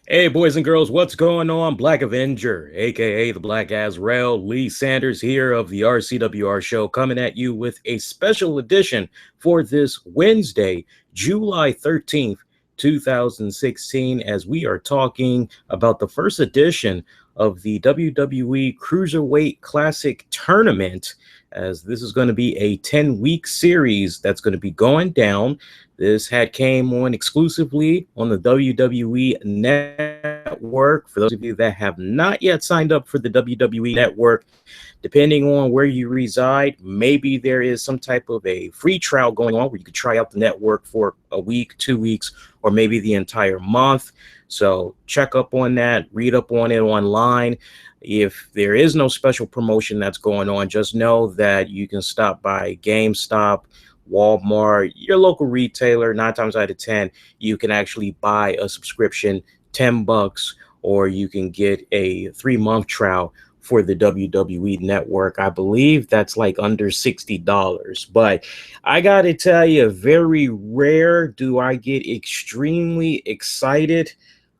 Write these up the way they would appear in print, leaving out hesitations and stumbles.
Hey, boys and girls, what's going on? Black Avenger, aka the Black Azrael, Lee Sanders here of the RCWR show, coming at you with a special edition for this Wednesday, July 13th, 2016, as we are talking about the first edition of the WWE Cruiserweight Classic Tournament. As this is going to be a 10-week series that's going to be going down. This had came on exclusively on the WWE Network. For those of you that have not yet signed up for the WWE Network, depending on where you reside, maybe there is some type of a free trial going on where you could try out the network for a week, 2 weeks, or maybe the entire month. So check up on that, read up on it online. If there is no special promotion that's going on, just know that you can stop by GameStop, Walmart, your local retailer. 9 times out of 10, you can actually buy a subscription, $10, or you can get a 3-month trial for the WWE Network. I believe that's like under $60. But I got to tell you, very rare do I get extremely excited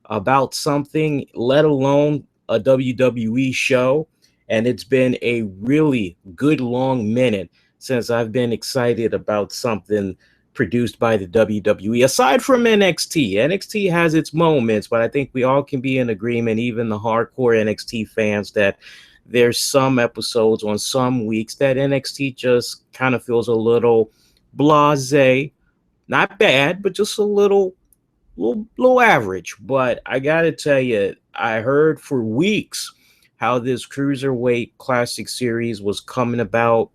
about something, let alone a WWE show. And it's been a really good long minute since I've been excited about something produced by the WWE. Aside from NXT, NXT has its moments, but I think we all can be in agreement, even the hardcore NXT fans, that there's some episodes on some weeks that NXT just kind of feels a little blasé. Not bad, but just a little average. But I gotta tell you, I heard for weeks how this Cruiserweight Classic Series was coming about.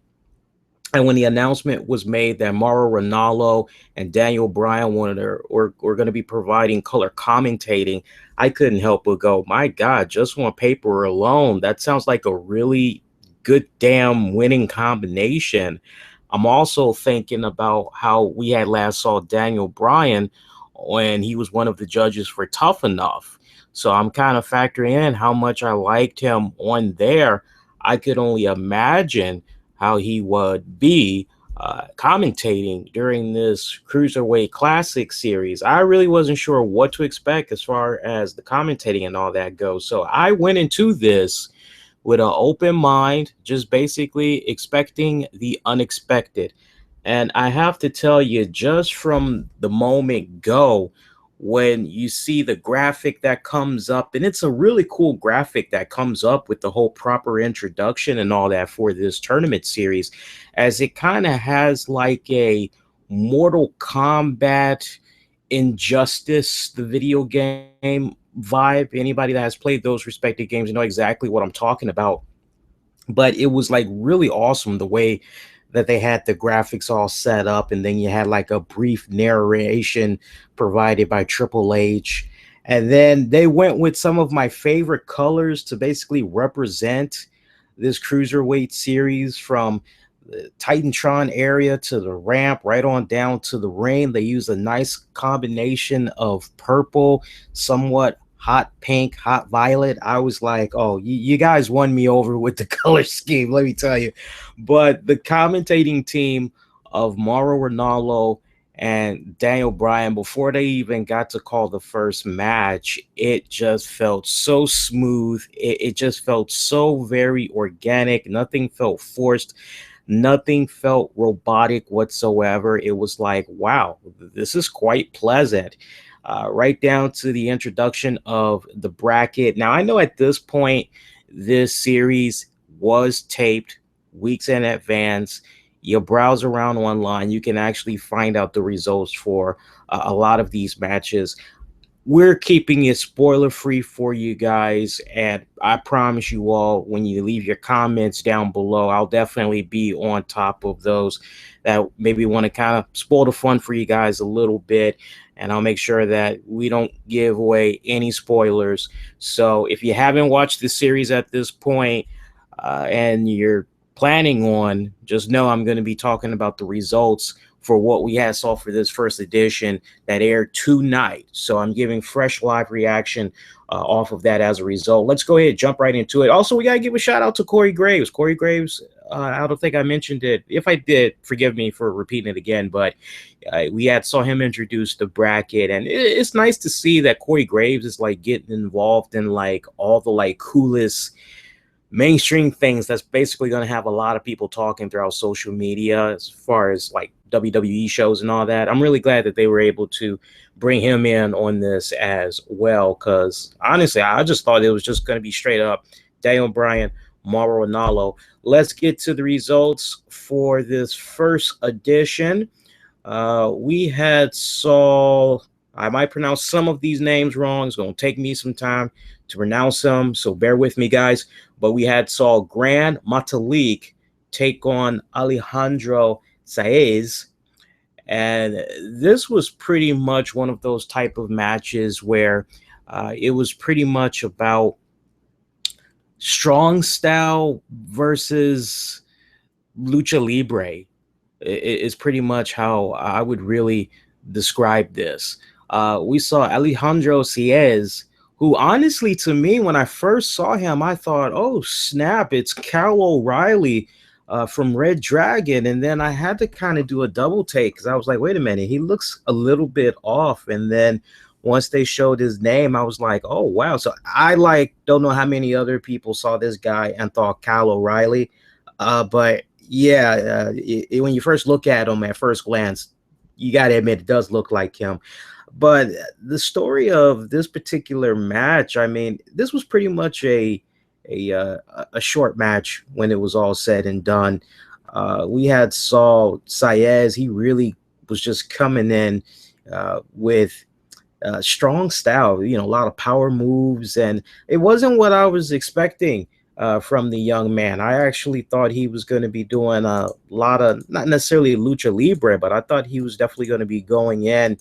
And when the announcement was made that Mauro Ranallo and Daniel Bryan were going to be providing color commentating, I couldn't help but go, my God, just on paper alone, that sounds like a really good damn winning combination. I'm also thinking about how we had last saw Daniel Bryan when he was one of the judges for Tough Enough. So I'm kind of factoring in how much I liked him on there. I could only imagine how he would be commentating during this Cruiserweight Classic series. I really wasn't sure what to expect as far as the commentating and all that goes. So I went into this with an open mind, just basically expecting the unexpected. And I have to tell you, just from the moment go, when you see the graphic that comes up, and it's a really cool graphic that comes up with the whole proper introduction and all that for this tournament series, as it kind of has like a Mortal Kombat Injustice, the video game vibe. Anybody that has played those respective games, you know exactly what I'm talking about. But it was like really awesome the way that they had the graphics all set up, and then you had like a brief narration provided by Triple H. And then they went with some of my favorite colors to basically represent this Cruiserweight series, from the Titantron area to the ramp right on down to the ring. They used a nice combination of purple, somewhat hot pink, hot violet. I was like, oh, you guys won me over with the color scheme, let me tell you. But the commentating team of Mauro Ranallo and Daniel Bryan, before they even got to call the first match, it just felt so smooth. It just felt so very organic. Nothing felt forced. Nothing felt robotic whatsoever. It was like, wow, this is quite pleasant. Right down to the introduction of the bracket. Now, I know at this point, this series was taped weeks in advance. You browse around online, you can actually find out the results for a lot of these matches. We're keeping it spoiler free for you guys, and I promise you all, when you leave your comments down below, I'll definitely be on top of those that maybe want to kind of spoil the fun for you guys a little bit, and I'll make sure that we don't give away any spoilers. So if you haven't watched the series at this point, and you're planning on, just know I'm going to be talking about the results for what we had saw for this first edition that aired tonight. So I'm giving fresh live reaction off of that as a result. Let's go ahead and jump right into it. Also, we got to give a shout out to Corey Graves. Corey Graves, I don't think I mentioned it. If I did, forgive me for repeating it again, but we had saw him introduce the bracket, and it's nice to see that Corey Graves is like getting involved in like all the like coolest mainstream things that's basically going to have a lot of people talking throughout social media as far as like WWE shows and all that. I'm really glad that they were able to bring him in on this as well, because honestly, I just thought it was just going to be straight up Daniel Bryan, Mauro Ranallo. Let's get to the results for this first edition. We had saw, I might pronounce some of these names wrong. It's going to take me some time to pronounce them, so bear with me, guys. But we had saw Gran Metalik take on Alejandro Saez, and this was pretty much one of those type of matches where it was pretty much about strong style versus lucha libre. Is pretty much how I would really describe this. We saw Alejandro Saez, who honestly, to me, when I first saw him, I thought, oh, snap, it's Kyle O'Reilly from Red Dragon. And then I had to kind of do a double take because I was like, wait a minute, he looks a little bit off. And then once they showed his name, I was like, oh, wow. So I don't know how many other people saw this guy and thought Kyle O'Reilly. But yeah, when you first look at him at first glance, you got to admit it does look like him. But the story of this particular match, I mean, this was pretty much a short match when it was all said and done. We had saw Saez. He really was just coming in with strong style, a lot of power moves, and it wasn't what I was expecting from the young man. I actually thought he was going to be doing a lot of, not necessarily lucha libre, but I thought he was definitely going to be going in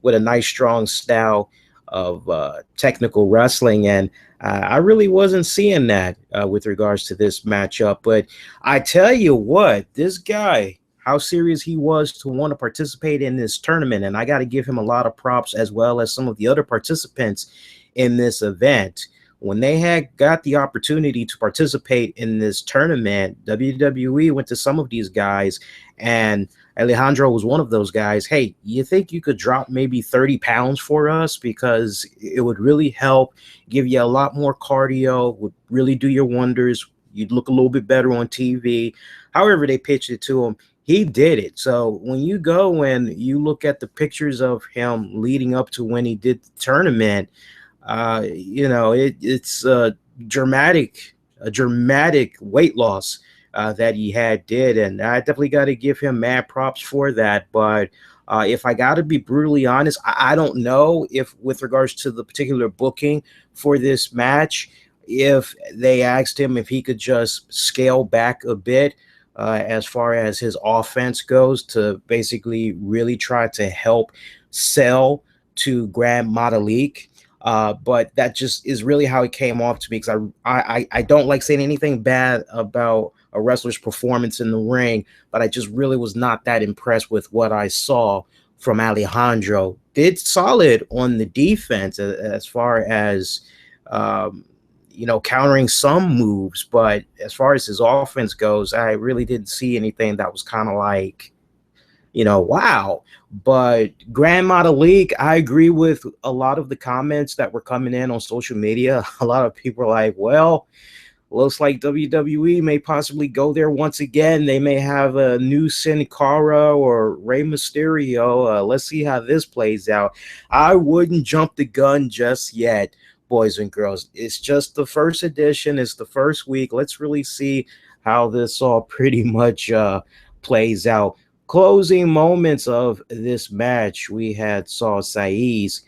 with a nice strong style of technical wrestling, and I really wasn't seeing that with regards to this matchup. But I tell you what, this guy, how serious he was to want to participate in this tournament, and I got to give him a lot of props, as well as some of the other participants in this event. When they had got the opportunity to participate in this tournament, WWE went to some of these guys, and Alejandro was one of those guys. Hey, you think you could drop maybe 30 pounds for us? Because it would really help, give you a lot more cardio, would really do your wonders. You'd look a little bit better on TV. However they pitched it to him, he did it. So when you go and you look at the pictures of him leading up to when he did the tournament, it's a dramatic weight loss that he did, and I definitely got to give him mad props for that. But if I got to be brutally honest, I don't know if, with regards to the particular booking for this match, if they asked him if he could just scale back a bit as far as his offense goes, to basically really try to help sell to Gran Metalik. But that just is really how it came off to me, because I don't like saying anything bad about a wrestler's performance in the ring, but I just really was not that impressed with what I saw from Alejandro. Did solid on the defense as far as countering some moves, but as far as his offense goes, I really didn't see anything that was kind of like, wow. But Gran Metalik, I agree with a lot of the comments that were coming in on social media. A lot of people are like, well, looks like WWE may possibly go there once again. They may have a new Sin Cara or Rey Mysterio. Let's see how this plays out. I wouldn't jump the gun just yet, boys and girls. It's just the first edition. It's the first week. Let's really see how this all pretty much plays out. Closing moments of this match, we saw Saez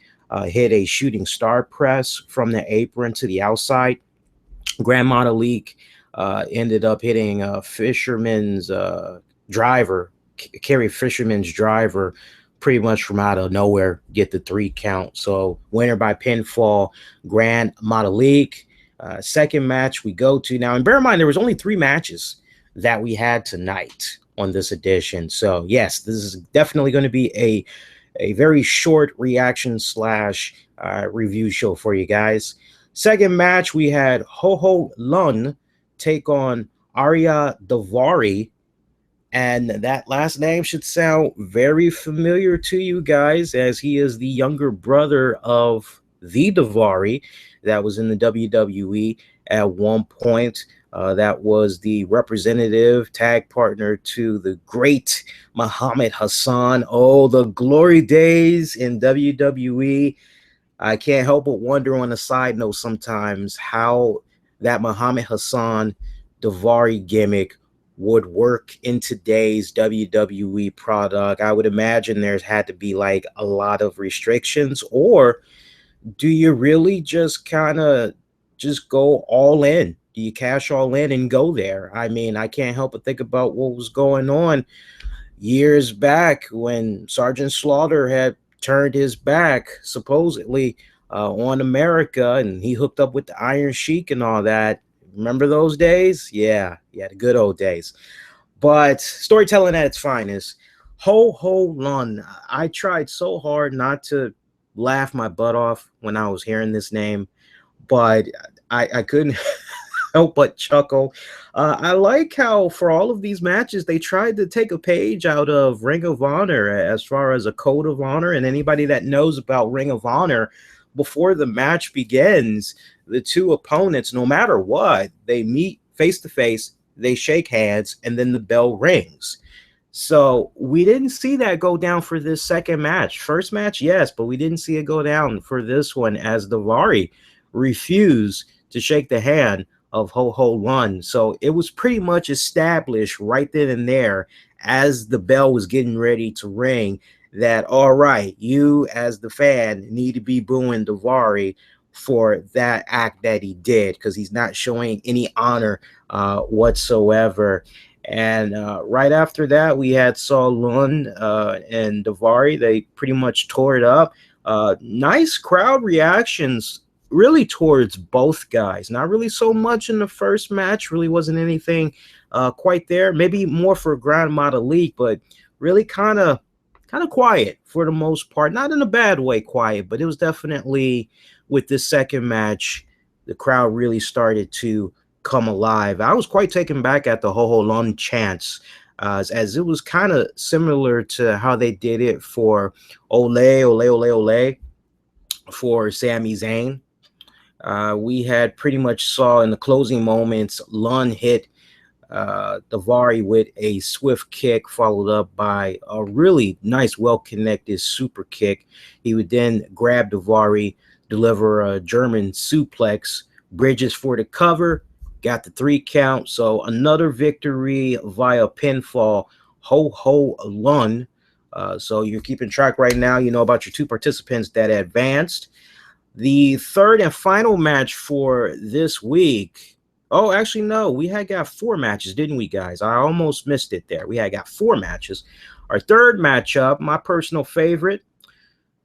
hit a shooting star press from the apron to the outside. Gran Metalik ended up hitting Fisherman's driver, Kerry Fisherman's driver, pretty much from out of nowhere, get the 3 count. So winner by pinfall, Gran Metalik. Second match we go to now, and bear in mind there was only 3 matches that we had tonight on this edition. So yes, this is definitely going to be a very short reaction slash review show for you guys. Second match, we had Ho Lun take on Arya Daivari. And that last name should sound very familiar to you guys, as he is the younger brother of the Daivari that was in the WWE at one point. That was the representative tag partner to the great Muhammad Hassan. Oh, the glory days in WWE. I can't help but wonder on a side note sometimes how that Muhammad Hassan Daivari gimmick would work in today's WWE product. I would imagine there's had to be like a lot of restrictions, or do you really just kind of just go all in? Do you cash all in and go there? I mean, I can't help but think about what was going on years back when Sergeant Slaughter had turned his back supposedly on America, and he hooked up with the Iron Sheik and all that. Remember those days? Yeah, the good old days. But storytelling at its finest. Ho Lun. I tried so hard not to laugh my butt off when I was hearing this name, but I couldn't help but chuckle. I like how for all of these matches, they tried to take a page out of Ring of Honor as far as a code of honor. And anybody that knows about Ring of Honor, before the match begins, the two opponents, no matter what, they meet face to face, they shake hands, and then the bell rings. So we didn't see that go down for this second match. First match, yes, but we didn't see it go down for this one, as Daivari refused to shake the hand of Ho Lun. So it was pretty much established right then and there, as the bell was getting ready to ring, that, all right, you as the fan need to be booing Daivari for that act that he did, because he's not showing any honor whatsoever. And right after that, we had Ho Lun and Daivari. They pretty much tore it up. Nice crowd reactions really towards both guys. Not really so much in the first match. Really wasn't anything quite there. Maybe more for Grand Metalik, but really kind of quiet for the most part. Not in a bad way quiet, but it was definitely, with this second match, the crowd really started to come alive. I was quite taken back at the Ho Lun chants, as it was kind of similar to how they did it for Ole, Ole, Ole, Ole for Sami Zayn. We had pretty much saw in the closing moments, Lun hit Daivari with a swift kick, followed up by a really nice, well-connected super kick. He would then grab Daivari, deliver a German suplex, bridges for the cover, got the 3 count. So another victory via pinfall, Ho Lun. So you're keeping track right now. You know about your 2 participants that advanced. The third and final match for this week. Oh, actually, no. We had got 4 matches, didn't we, guys? I almost missed it there. We had got 4 matches. Our third matchup, my personal favorite,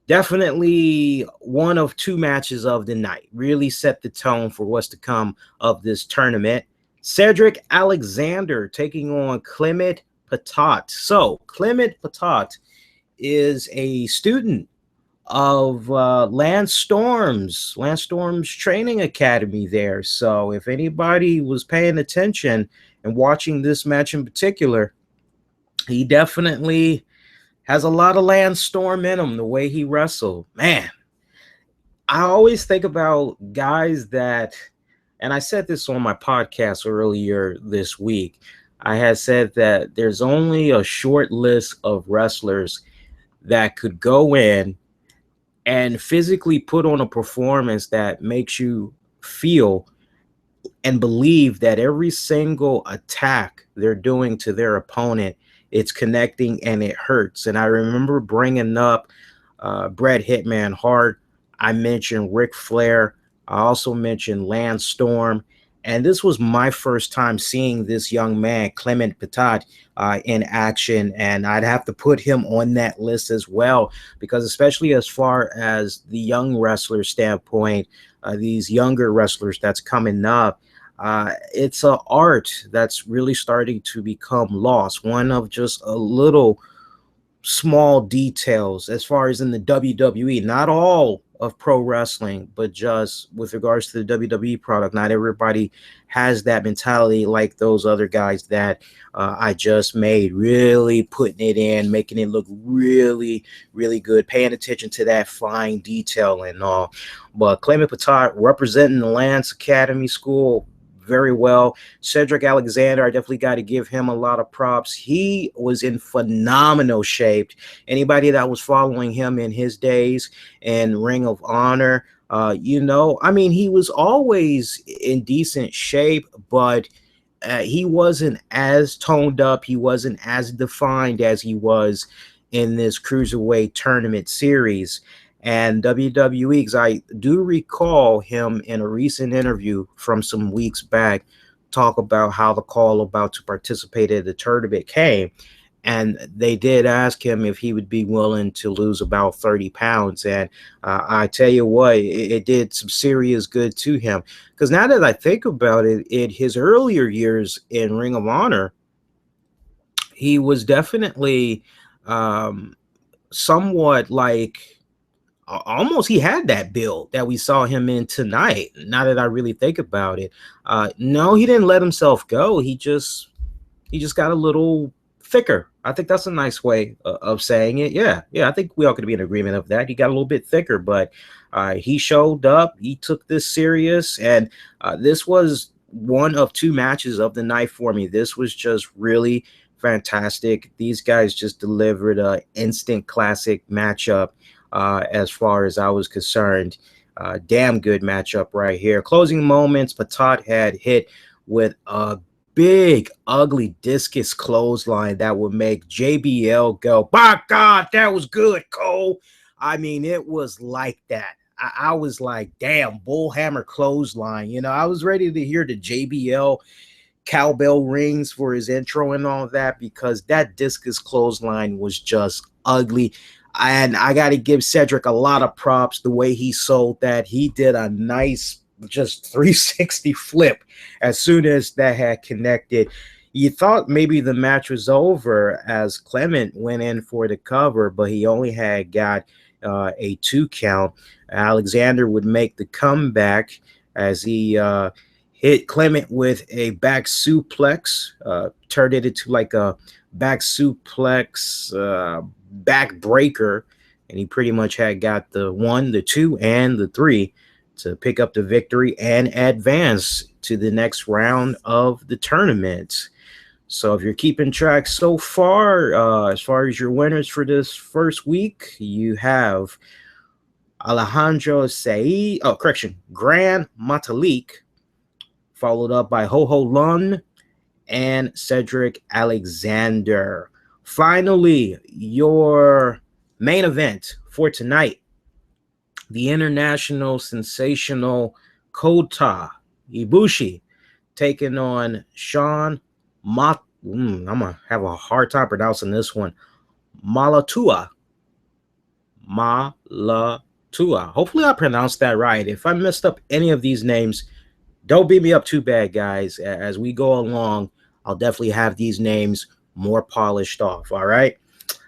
definitely one of 2 matches of the night. Really set the tone for what's to come of this tournament. Cedric Alexander taking on Clement Petate. So, Clement Petate is a student of Lance Storm's training academy there. So if anybody was paying attention and watching this match in particular, he definitely has a lot of Lance Storm in him, the way he wrestled. Man, I always think about guys that, and I said this on my podcast earlier this week, I had said that there's only a short list of wrestlers that could go in and physically put on a performance that makes you feel and believe that every single attack they're doing to their opponent, it's connecting and it hurts. And I remember bringing up Bret Hitman Hart. I mentioned Ric Flair. I also mentioned Lance Storm. And this was my first time seeing this young man, Clement Petate, in action. And I'd have to put him on that list as well, because especially as far as the young wrestler standpoint, these younger wrestlers that's coming up, It's a art that's really starting to become lost. One of just a little small details as far as in the WWE, not all of pro wrestling, but just with regards to the WWE product. Not everybody has that mentality like those other guys that I just made, really putting it in, making it look really, really good, paying attention to that fine detail and all. But Clement Petate representing the Lance Academy School very well. Cedric Alexander, I definitely got to give him a lot of props. He was in phenomenal shape. Anybody that was following him in his days in Ring of Honor, I mean, he was always in decent shape, but he wasn't as toned up. He wasn't as defined as he was in this Cruiserweight tournament series. And WWE, because I do recall him in a recent interview from some weeks back, talk about how the call about to participate in the tournament came. And they did ask him if he would be willing to lose about 30 pounds. And I tell you what, it did some serious good to him. Because now that I think about it, in his earlier years in Ring of Honor, he was definitely somewhat like almost he had that build that we saw him in tonight. Now that I really think about it, no, he didn't let himself go. He just got a little thicker. I think that's a nice way of saying it. Yeah, I think we all could be in agreement of that. He got a little bit thicker, but he showed up. He took this serious, and this was one of two matches of the night for me. This was just really fantastic. These guys just delivered a instant classic matchup. As far as I was concerned, damn good matchup right here. Closing moments, Petate had hit with a big, ugly discus clothesline that would make JBL go, by God, that was good, Cole. I mean, it was like that. I was like, damn, bullhammer clothesline. I was ready to hear the JBL cowbell rings for his intro and all that, because that discus clothesline was just ugly. And I got to give Cedric a lot of props the way he sold that. He did a nice just 360 flip as soon as that had connected. You thought maybe the match was over as Clement went in for the cover, but he only had got a 2 count. Alexander would make the comeback as he hit Clement with a back suplex, turned it into like a back suplex, back breaker, and he pretty much had got the 1, the 2, and the 3 to pick up the victory and advance to the next round of the tournament. So if you're keeping track so far, as far as your winners for this first week, you have Alejandro Saez, Gran Metalik, followed up by Ho Lun and Cedric Alexander. Finally, your main event for tonight, the international sensational Kota Ibushi taking on Sean I'm going to have a hard time pronouncing this one. Maluta. Hopefully I pronounced that right. If I messed up any of these names, don't beat me up too bad, guys. As we go along, I'll definitely have these names more polished off, all right?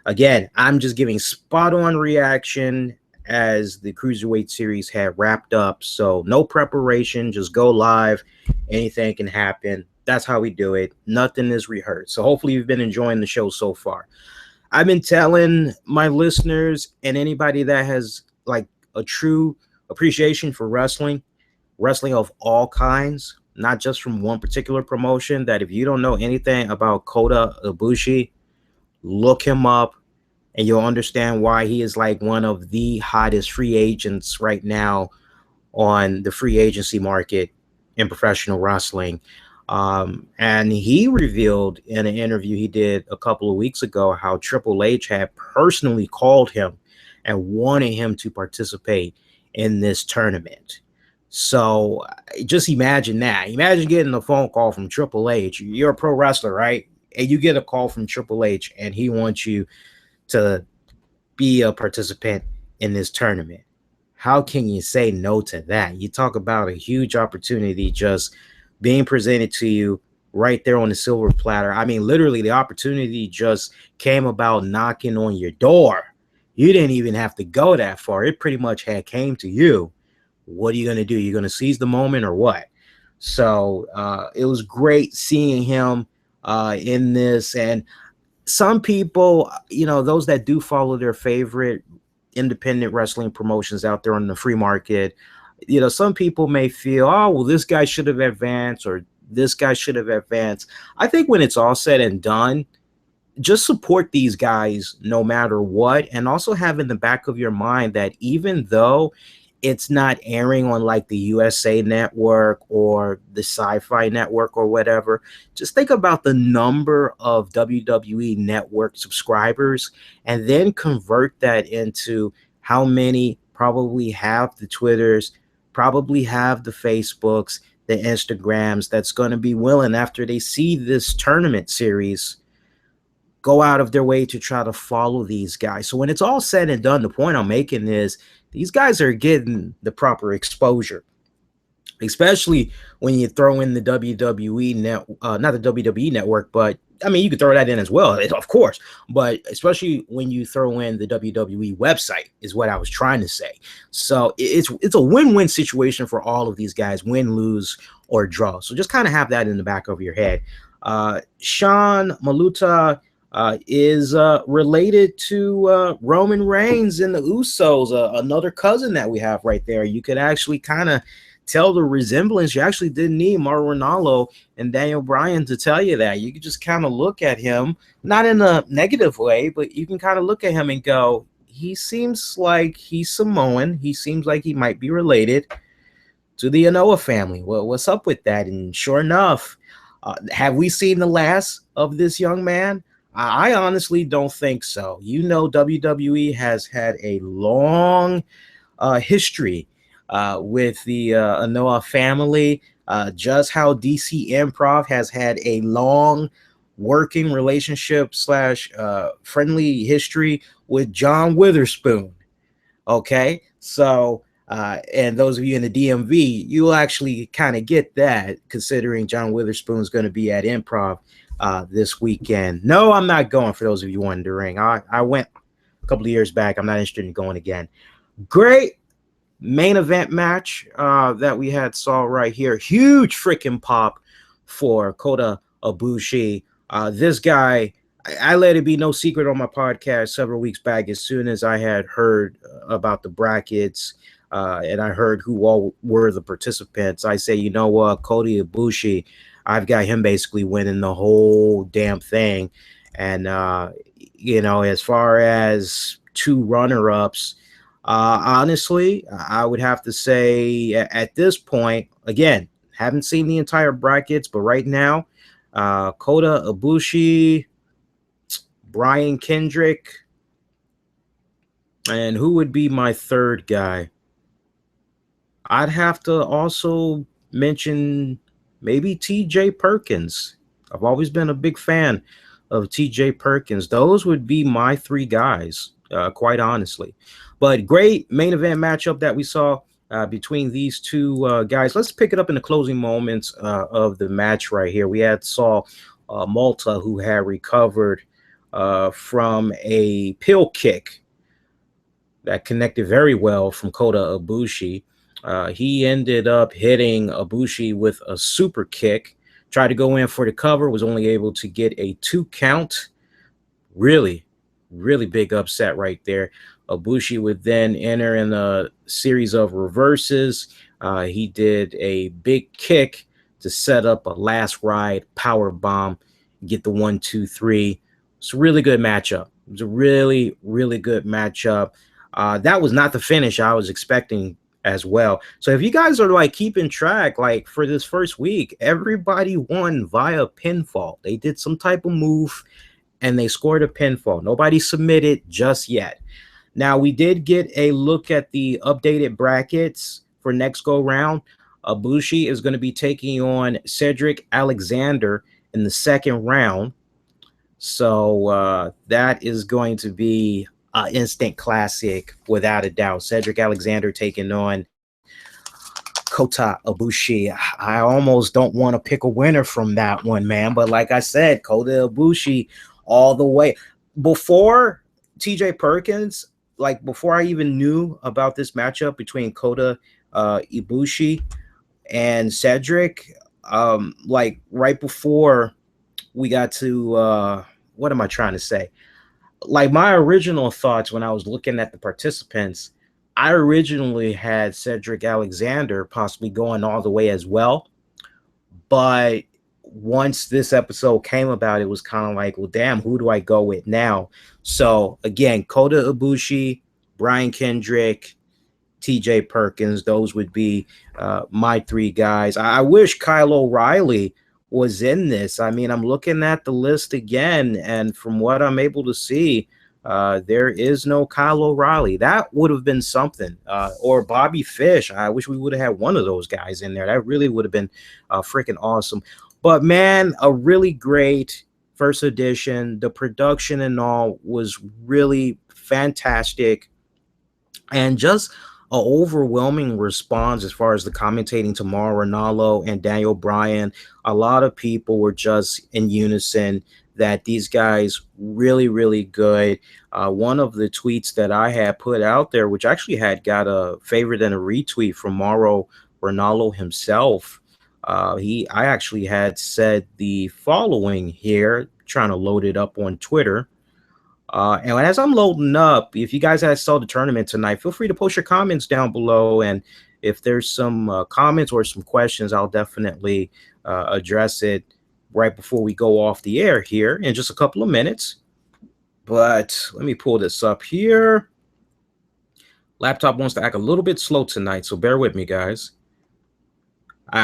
Again, I'm just giving spot-on reaction as the Cruiserweight series had wrapped up, so no preparation, just go live. Anything can happen. That's how we do it. Nothing is rehearsed. So hopefully you've been enjoying the show so far. I've been telling my listeners and anybody that has like a true appreciation for wrestling of all kinds, not just from one particular promotion, that if you don't know anything about Kota Ibushi, look him up and you'll understand why he is like one of the hottest free agents right now on the free agency market in professional wrestling. And he revealed in an interview he did a couple of weeks ago how Triple H had personally called him and wanted him to participate in this tournament. So just imagine that. Imagine getting a phone call from Triple H. You're a pro wrestler, right? And you get a call from Triple H and he wants you to be a participant in this tournament. How can you say no to that? You talk about a huge opportunity just being presented to you right there on the silver platter. I mean, literally, the opportunity just came about knocking on your door. You didn't even have to go that far. It pretty much had came to you. What are you going to do? You're going to seize the moment or what? So it was great seeing him in this. And some people, those that do follow their favorite independent wrestling promotions out there on the free market, some people may feel, oh, well, this guy should have advanced or this guy should have advanced. I think when it's all said and done, just support these guys no matter what. And also have in the back of your mind that even though it's not airing on like the USA Network or the Sci-Fi Network or whatever, just think about the number of WWE Network subscribers and then convert that into how many probably have the Twitters, probably have the Facebooks, the Instagrams that's going to be willing, after they see this tournament series, go out of their way to try to follow these guys. So when it's all said and done, the point I'm making is these guys are getting the proper exposure, especially when you throw in the WWE not the WWE Network, but I mean, you could throw that in as well, of course, but especially when you throw in the WWE website is what I was trying to say. So it's a win-win situation for all of these guys, win, lose, or draw. So just kind of have that in the back of your head. Sean Maluta is related to Roman Reigns and the Usos, another cousin that we have right there. You could actually kind of tell the resemblance. You actually didn't need Mauro Ranallo and Daniel Bryan to tell you that. You could just kind of look at him, not in a negative way, but you can kind of look at him and go, he seems like he's Samoan. He seems like he might be related to the Anoa family. Well, what's up with that? And sure enough, have we seen the last of this young man? I honestly don't think so. WWE has had a long history with the Anoa family, just how DC Improv has had a long working relationship / friendly history with John Witherspoon. Okay, so and those of you in the DMV, you'll actually kind of get that, considering John Witherspoon is going to be at Improv this weekend. No, I'm not going, for those of you wondering. I went a couple of years back. I'm not interested in going again. Great main event match that we saw right here. Huge freaking pop for Kota Ibushi. This guy, I let it be no secret on my podcast several weeks back, as soon as I had heard about the brackets and I heard who all were the participants. I say, you know what, Kota Ibushi, I've got him basically winning the whole damn thing. And, as far as two runner-ups, honestly, I would have to say at this point, again, haven't seen the entire brackets, but right now, Kota Ibushi, Brian Kendrick, and who would be my third guy? I'd have to also mention maybe TJ Perkins. I've always been a big fan of TJ Perkins. Those would be my three guys, quite honestly. But great main event matchup that we saw between these two guys. Let's pick it up in the closing moments of the match right here. We saw Malta, who had recovered from a pill kick that connected very well from Kota Ibushi. He ended up hitting Ibushi with a super kick, tried to go in for the cover, was only able to get a 2 count. Really, really big upset right there. Ibushi would then enter in a series of reverses. He did a big kick to set up a last ride power bomb, get the 1, 2, 3. It's a really good matchup. It was a really, really good matchup. That was not the finish I was expecting as well. So if you guys are like keeping track, like for this first week, everybody won via pinfall. They did some type of move and they scored a pinfall. Nobody submitted just yet. Now, we did get a look at the updated brackets for next go round. Ibushi is going to be taking on Cedric Alexander in the second round. So that is going to be an instant classic without a doubt. Cedric Alexander taking on Kota Ibushi. I almost don't want to pick a winner from that one, man. But like I said, Kota Ibushi all the way. Before TJ Perkins, like before I even knew about this matchup between Kota Ibushi and Cedric, like right before we got to what am I trying to say? Like my original thoughts when I was looking at the participants, I originally had Cedric Alexander possibly going all the way as well. But once this episode came about, it was kind of like, well, damn, who do I go with now? So again, Kota Ibushi, Brian Kendrick, TJ Perkins, those would be my three guys. I wish Kyle O'Reilly was in this. I mean, I'm looking at the list again, and from what I'm able to see, there is no Kyle O'Reilly. That would have been something. Or Bobby Fish. I wish we would have had one of those guys in there. That really would have been freaking awesome. But man, a really great first edition. The production and all was really fantastic. And just an overwhelming response as far as the commentating to Mauro Ranallo and Daniel Bryan. A lot of people were just in unison that these guys really, really good. One of the tweets that I had put out there, which actually had got a favorite and a retweet from Mauro Ranallo himself, I actually had said the following here, trying to load it up on Twitter. And as I'm loading up, if you guys saw the tournament tonight, feel free to post your comments down below. And if there's some comments or some questions, I'll definitely address it right before we go off the air here in just a couple of minutes. But let me pull this up here. Laptop wants to act a little bit slow tonight, so bear with me, guys.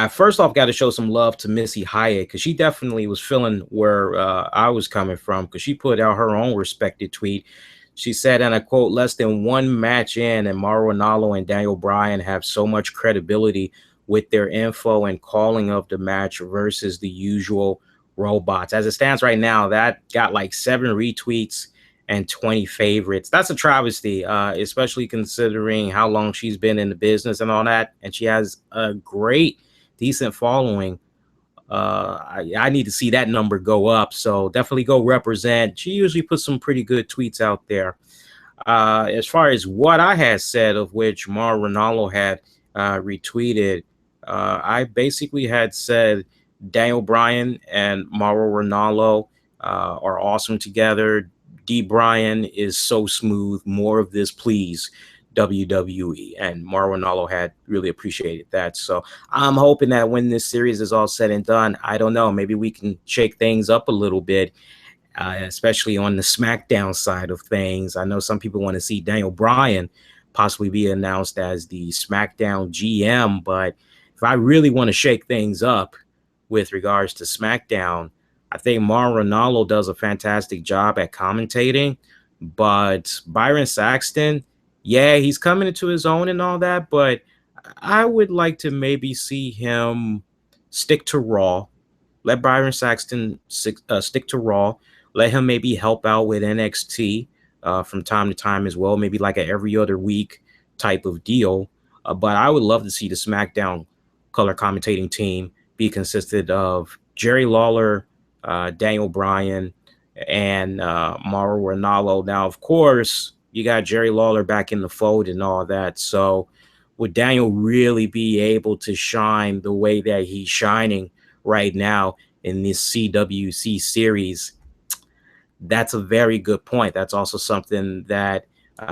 First off, got to show some love to Missy Hyatt, because she definitely was feeling where I was coming from, because she put out her own respected tweet. She said, and I quote, "Less than one match in, and Mauro Ranallo and Daniel Bryan have so much credibility with their info and calling of the match versus the usual robots." As it stands right now, that got like 7 retweets and 20 favorites. That's a travesty, especially considering how long she's been in the business and all that. And she has a great, decent following. I need to see that number go up. So definitely go represent. She usually puts some pretty good tweets out there. As far as what I had said, of which Mauro Ranallo had retweeted, I basically had said Daniel Bryan and Mauro Ranallo are awesome together. D. Bryan is so smooth. More of this, please, WWE. And Mauro Ranallo had really appreciated that. So I'm hoping that when this series is all said and done, I don't know, maybe we can shake things up a little bit, especially on the SmackDown side of things. I know some people want to see Daniel Bryan possibly be announced as the SmackDown GM, but if I really want to shake things up with regards to SmackDown, I think Mauro Ranallo does a fantastic job at commentating, but Byron Saxton, yeah, he's coming into his own and all that, but I would like to maybe see him stick to Raw. Let Byron Saxton stick to Raw. Let him maybe help out with NXT from time to time as well, maybe like an every other week type of deal. But I would love to see the SmackDown color commentating team be consisted of Jerry Lawler, Daniel Bryan, and Mauro Ranallo. Now, of course, you got Jerry Lawler back in the fold and all that. So would Daniel really be able to shine the way that he's shining right now in this CWC series? That's a very good point. That's also something that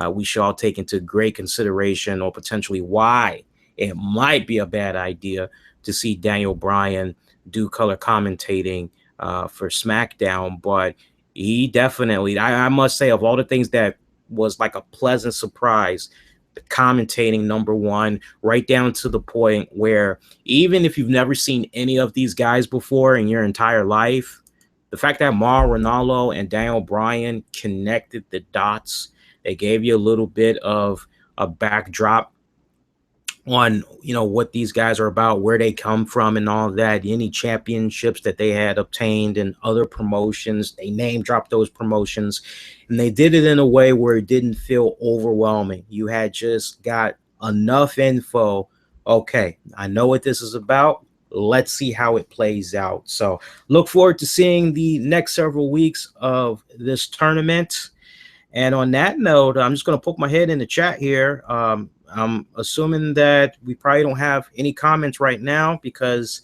we should all take into great consideration, or potentially why it might be a bad idea to see Daniel Bryan do color commentating for SmackDown. But he definitely, I must say, of all the things that was like a pleasant surprise, the commentating, number one, right down to the point where even if you've never seen any of these guys before in your entire life, the fact that Mauro Ranallo and Daniel Bryan connected the dots, they gave you a little bit of a backdrop on, you know, what these guys are about, where they come from and all that, any championships that they had obtained and other promotions. They name dropped those promotions, and they did it in a way where it didn't feel overwhelming. You had just got enough info okay, I know what this is about. Let's see how it plays out. So look forward to seeing the next several weeks of this tournament. And on that note, I'm just going to poke my head in the chat here. I'm assuming that we probably don't have any comments right now because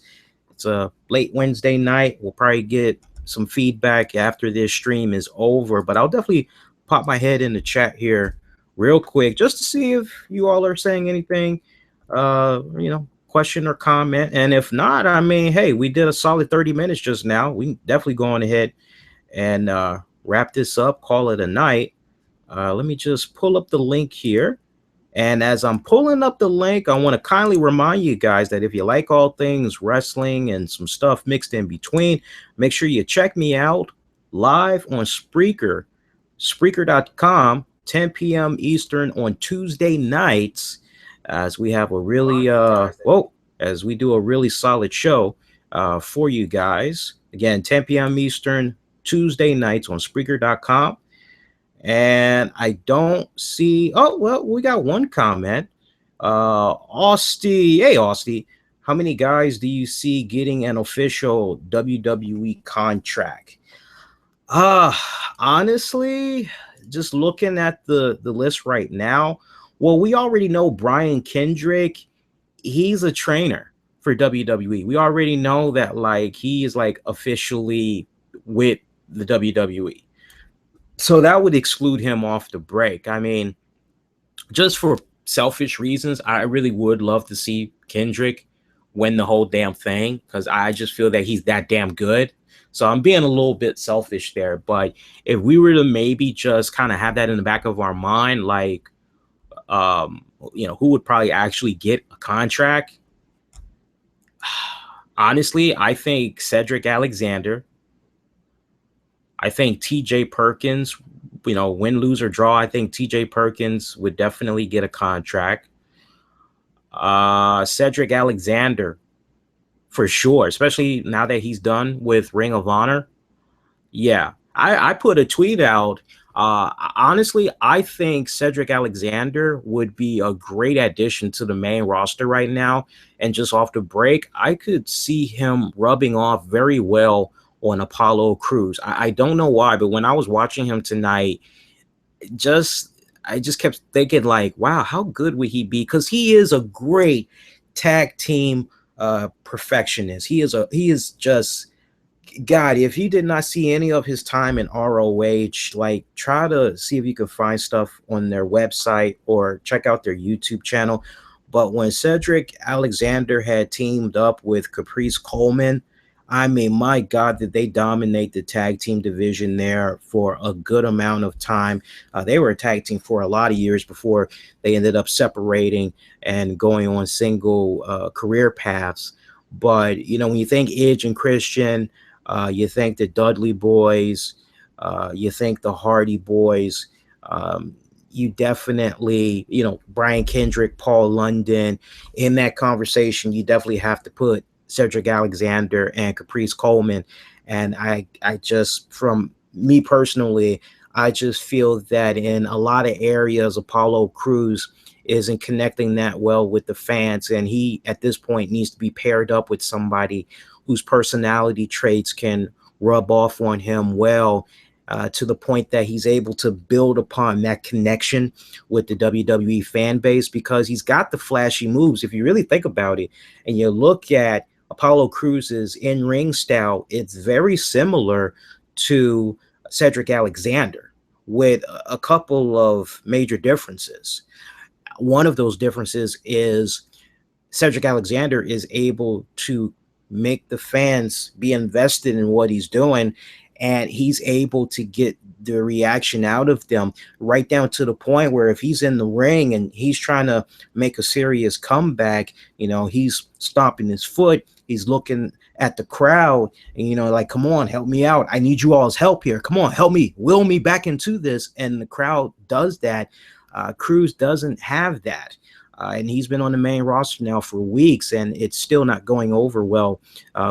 it's a late Wednesday night. We'll probably get some feedback after this stream is over, but I'll definitely pop my head in the chat here real quick just to see if you all are saying anything, question or comment. And if not, I mean, hey, we did a solid 30 minutes just now. We can definitely go on ahead and wrap this up, call it a night. Let me just pull up the link here. And as I'm pulling up the link, I want to kindly remind you guys that if you like all things wrestling and some stuff mixed in between, make sure you check me out live on Spreaker, Spreaker.com, 10 p.m. Eastern on Tuesday nights, as we have a really, as we do a really solid show for you guys. Again, 10 p.m. Eastern, Tuesday nights on Spreaker.com. And I don't see. Oh, well, we got one comment. Austy. Hey, Austy. How many guys do you see getting an official WWE contract? Honestly, just looking at the list right now, well, we already know Brian Kendrick. He's a trainer for WWE. We already know that, like, he is like officially with the WWE. So that would exclude him off the break. I mean, just for selfish reasons, I really would love to see Kendrick win the whole damn thing because I just feel that he's that damn good. So I'm being a little bit selfish there. But if we were to maybe just kind of have that in the back of our mind, like, who would probably actually get a contract? Honestly, I think Cedric Alexander. I think TJ Perkins, win, lose, or draw, I think TJ Perkins would definitely get a contract. Cedric Alexander, for sure, especially now that he's done with Ring of Honor. Yeah, I put a tweet out. Honestly, I think Cedric Alexander would be a great addition to the main roster right now. And just off the break, I could see him rubbing off very well on Apollo Crews. I don't know why, but when I was watching him tonight, I just kept thinking, like, wow, how good would he be? Because he is a great tag team perfectionist. He is just, God, if you did not see any of his time in ROH, like, try to see if you can find stuff on their website or check out their YouTube channel. But when Cedric Alexander had teamed up with Caprice Coleman, I mean, my God, did they dominate the tag team division there for a good amount of time. They were a tag team for a lot of years before they ended up separating and going on single career paths. But, when you think Edge and Christian, you think the Dudley Boys, you think the Hardy Boys, you definitely, Brian Kendrick, Paul London. In that conversation, you definitely have to put Cedric Alexander and Caprice Coleman. And I just, from me personally, I just feel that in a lot of areas, Apollo Crews isn't connecting that well with the fans. And he, at this point, needs to be paired up with somebody whose personality traits can rub off on him well, to the point that he's able to build upon that connection with the WWE fan base, because he's got the flashy moves. If you really think about it and you look at Apollo Crews' in-ring style, it's very similar to Cedric Alexander, with a couple of major differences. One of those differences is Cedric Alexander is able to make the fans be invested in what he's doing, and he's able to get the reaction out of them right down to the point where if he's in the ring and he's trying to make a serious comeback, he's stomping his foot, he's looking at the crowd and, like, come on, help me out. I need you all's help here. Come on, help me, will me back into this. And the crowd does that. Crews doesn't have that. And he's been on the main roster now for weeks, and it's still not going over well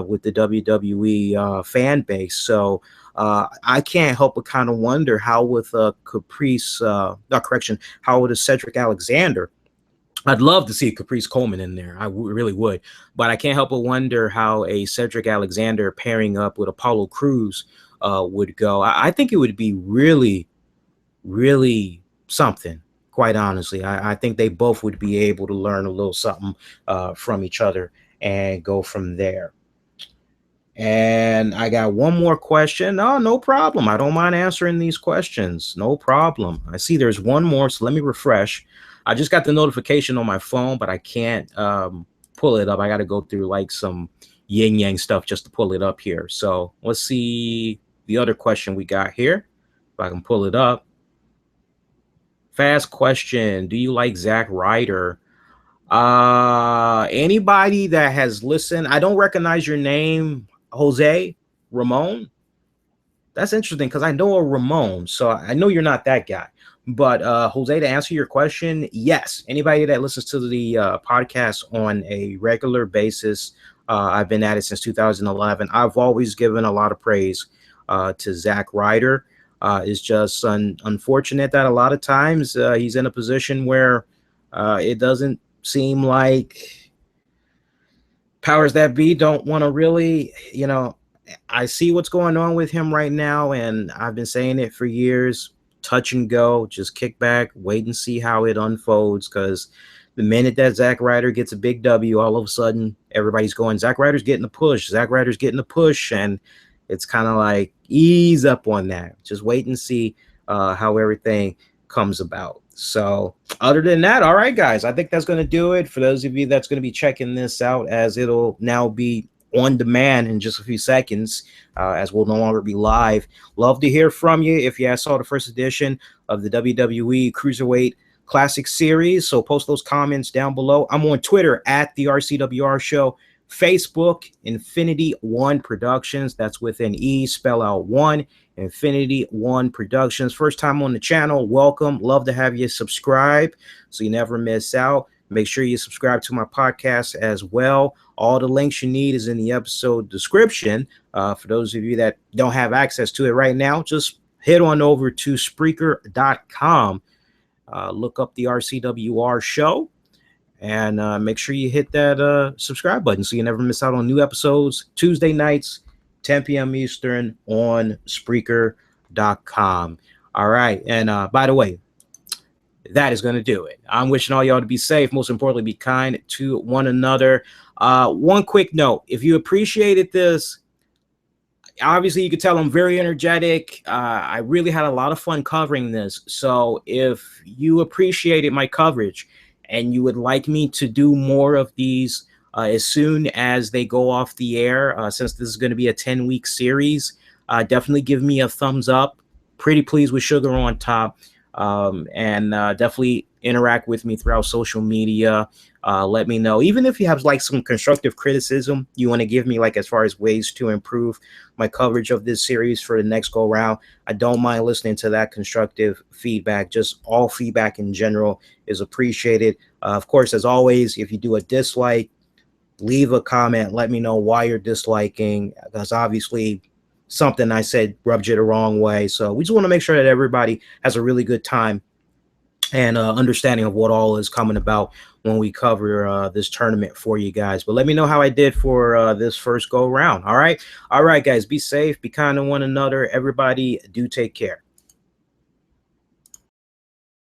with the WWE fan base. So I can't help but kind of wonder how with how with a Cedric Alexander, I'd love to see Caprice Coleman in there. I really would. But I can't help but wonder how a Cedric Alexander pairing up with Apollo Crews would go. I think it would be really, really something, quite honestly. I think they both would be able to learn a little something from each other and go from there. And I got one more question. Oh, no problem. I don't mind answering these questions. No problem. I see there's one more, so let me refresh. I just got the notification on my phone, but I can't pull it up. I got to go through like some yin yang stuff just to pull it up here. So let's see the other question we got here. If I can pull it up. Fast question. Do you like Zack Ryder? Anybody that has listened, I don't recognize your name, Jose Ramon. That's interesting because I know a Ramon, so I know you're not that guy. But Jose, to answer your question, yes. Anybody that listens to the podcast on a regular basis, I've been at it since 2011. I've always given a lot of praise to Zack Ryder. It's just unfortunate that a lot of times he's in a position where it doesn't seem like powers that be don't want to really, I see what's going on with him right now, and I've been saying it for years. Touch and go, just kick back, wait and see how it unfolds, because the minute that Zack Ryder gets a big W, all of a sudden everybody's going, Zack Ryder's getting a push, Zack Ryder's getting a push, and it's kind of like, ease up on that. Just wait and see how everything comes about. So other than that, all right, guys, I think that's going to do it. For those of you that's going to be checking this out, as it'll now be on demand in just a few seconds, as we'll no longer be live. Love to hear from you if you saw the first edition of the WWE Cruiserweight Classic Series. So post those comments down below. I'm on Twitter at the RCWR Show. Facebook, Infinity One Productions. That's with an E, spell out one. Infinity One Productions. First time on the channel, welcome. Love to have you subscribe so you never miss out. Make sure you subscribe to my podcast as well. All the links you need is in the episode description. For those of you that don't have access to it right now, just head on over to Spreaker.com. Look up the RCWR Show. And make sure you hit that subscribe button so you never miss out on new episodes. Tuesday nights, 10 p.m. Eastern on Spreaker.com. All right. And by the way, that is going to do it. I'm wishing all y'all to be safe. Most importantly, be kind to one another. One quick note. If you appreciated this, obviously you could tell I'm very energetic. I really had a lot of fun covering this. So if you appreciated my coverage and you would like me to do more of these as soon as they go off the air, since this is going to be a 10-week series, definitely give me a thumbs up. Pretty pleased with Sugar on Top. And definitely interact with me throughout social media. Let me know, even if you have like some constructive criticism you want to give me, like as far as ways to improve my coverage of this series for the next go round. I don't mind listening to that constructive feedback. Just all feedback in general is appreciated. Of course, as always, if you do a dislike, leave a comment. Let me know why you're disliking, because obviously something I said rubbed you the wrong way. So we just want to make sure that everybody has a really good time and understanding of what all is coming about when we cover this tournament for you guys. But let me know how I did for this first go round. All right, guys, be safe, be kind to one another. Everybody do take care.